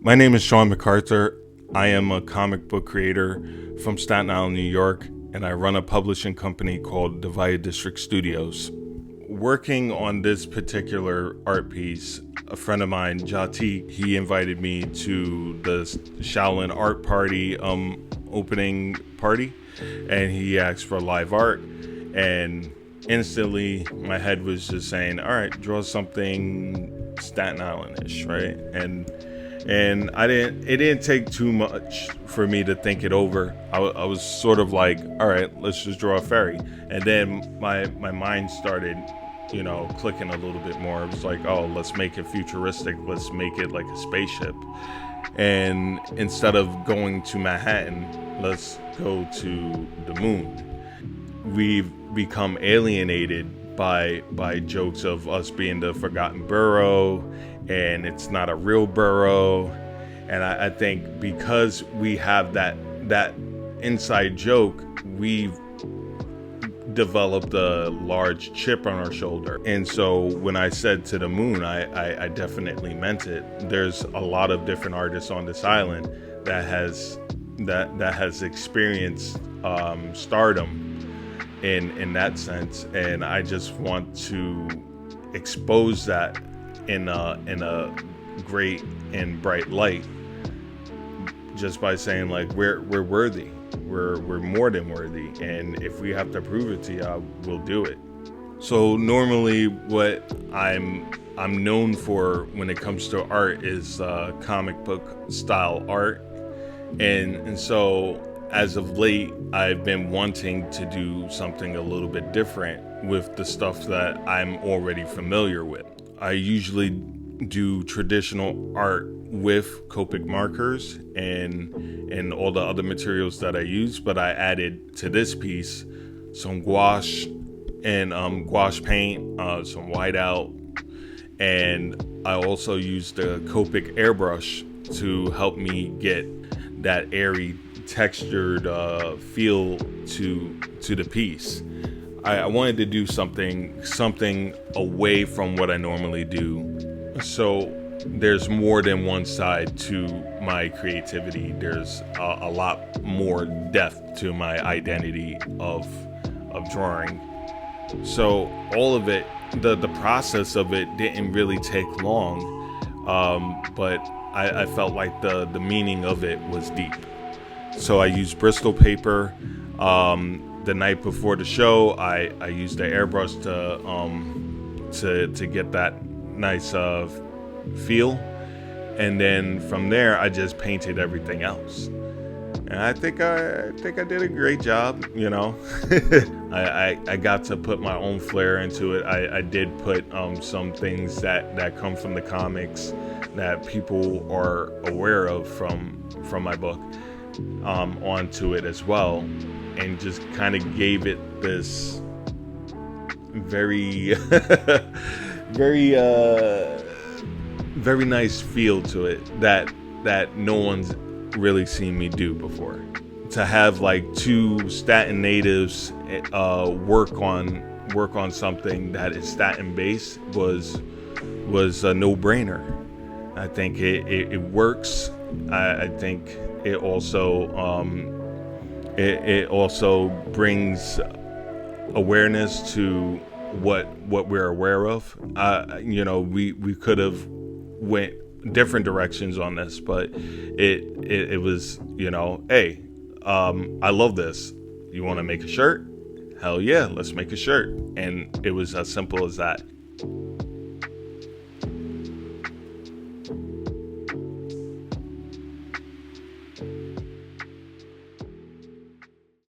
My name is Shawn McArthur. I am a comic book creator from Staten Island, New York, and I run a publishing company called Divide District Studios. Working on this particular art piece, a friend of mine, Jati, he invited me to the Shaolin Art Party opening party, and he asked for live art, and instantly my head was just saying, all right, draw something Staten Island-ish, right? And it didn't take too much for me to think it over. I was sort of like, all right, let's just draw a ferry. And then my mind started, clicking a little bit more. It was like, oh, let's make it futuristic. Let's make it like a spaceship. And instead of going to Manhattan, let's go to the moon. We've become alienated by jokes of us being the forgotten borough, and it's not a real borough. And I think because we have that inside joke, we've developed a large chip on our shoulder. And so when I said to the moon, I definitely meant it. There's a lot of different artists on this island that has experienced stardom in that sense, and I just want to expose that in a great and bright light, just by saying like we're worthy, we're more than worthy, and if we have to prove it to you, we'll do it. So normally what I'm known for when it comes to art is comic book style art, and so as of late I've been wanting to do something a little bit different with the stuff that I'm already familiar with. I usually do traditional art with Copic markers and all the other materials that I use, but I added to this piece some gouache and gouache paint, some whiteout, and I also used the Copic airbrush to help me get that airy textured feel to the piece. I wanted to do something away from what I normally do. So there's more than one side to my creativity. There's a lot more depth to my identity of drawing. So all of it, the process of it didn't really take long, but I felt like the meaning of it was deep. So I used Bristol paper. The night before the show, I used the airbrush to get that nice feel, and then from there I just painted everything else. And I think I did a great job. I got to put my own flair into it. I did put some things that come from the comics that people are aware of from my book onto it as well, and just kind of gave it this very very nice feel to it that no one's really seen me do before. To have like two Staten natives work on something that is Staten based was a no-brainer. I think it works. I think it also brings awareness to what we're aware of. We could have went different directions on this, but it was, hey, I love this. You want to make a shirt? Hell yeah, let's make a shirt. And it was as simple as that.